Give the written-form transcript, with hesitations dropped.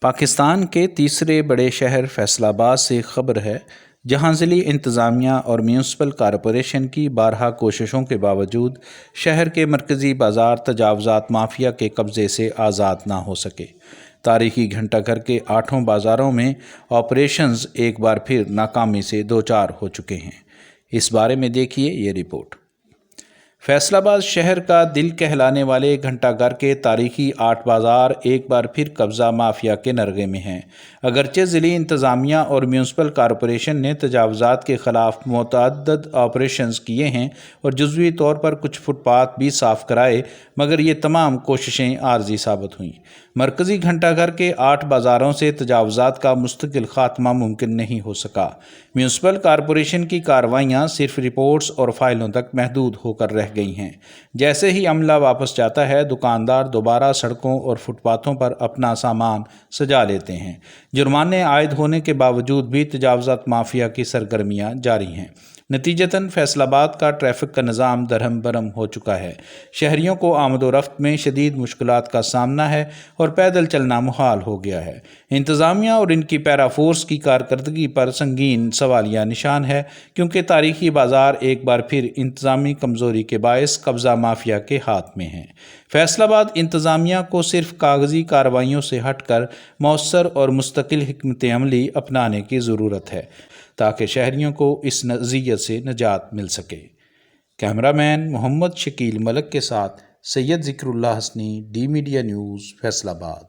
پاکستان کے تیسرے بڑے شہر فیصل آباد سے خبر ہے، جہاں ضلعی انتظامیہ اور میونسپل کارپوریشن کی بارہا کوششوں کے باوجود شہر کے مرکزی بازار تجاوزات مافیا کے قبضے سے آزاد نہ ہو سکے۔ تاریخی گھنٹہ گھر کے 8 بازاروں میں آپریشنز ایک بار پھر ناکامی سے دوچار ہو چکے ہیں۔ اس بارے میں دیکھیے یہ رپورٹ۔ فیصل آباد شہر کا دل کہلانے والے گھنٹہ گھر کے تاریخی 8 بازار ایک بار پھر قبضہ مافیا کے نرغے میں ہیں۔ اگرچہ ضلعی انتظامیہ اور میونسپل کارپوریشن نے تجاوزات کے خلاف متعدد آپریشنز کیے ہیں اور جزوی طور پر کچھ فٹ پاتھ بھی صاف کرائے، مگر یہ تمام کوششیں عارضی ثابت ہوئیں۔ مرکزی گھنٹہ گھر کے 8 بازاروں سے تجاوزات کا مستقل خاتمہ ممکن نہیں ہو سکا۔ میونسپل کارپوریشن کی کارروائیاں صرف رپورٹس اور فائلوں تک محدود ہو کر رہ گئی ہیں۔ جیسے ہی عملہ واپس جاتا ہے، دکاندار دوبارہ سڑکوں اور فٹ پاتھوں پر اپنا سامان سجا لیتے ہیں۔ جرمانے عائد ہونے کے باوجود بھی تجاوزات مافیا کی سرگرمیاں جاری ہیں۔ نتیجتاً فیصل آباد کا ٹریفک کا نظام درہم برہم ہو چکا ہے۔ شہریوں کو آمد و رفت میں شدید مشکلات کا سامنا ہے اور پیدل چلنا محال ہو گیا ہے۔ انتظامیہ اور ان کی پیرا فورس کی کارکردگی پر سنگین سوالیہ نشان ہے، کیونکہ تاریخی بازار ایک بار پھر انتظامی کمزوری کے باعث قبضہ مافیا کے ہاتھ میں ہیں۔ فیصل آباد انتظامیہ کو صرف کاغذی کارروائیوں سے ہٹ کر مؤثر اور مستقل حکمت عملی اپنانے کی ضرورت ہے تاکہ شہریوں کو اس اذیت سے نجات مل سکے۔ کیمرہ مین محمد شکیل ملک کے ساتھ Syed Zikrullah Hasni, D media news, Faisal آباد۔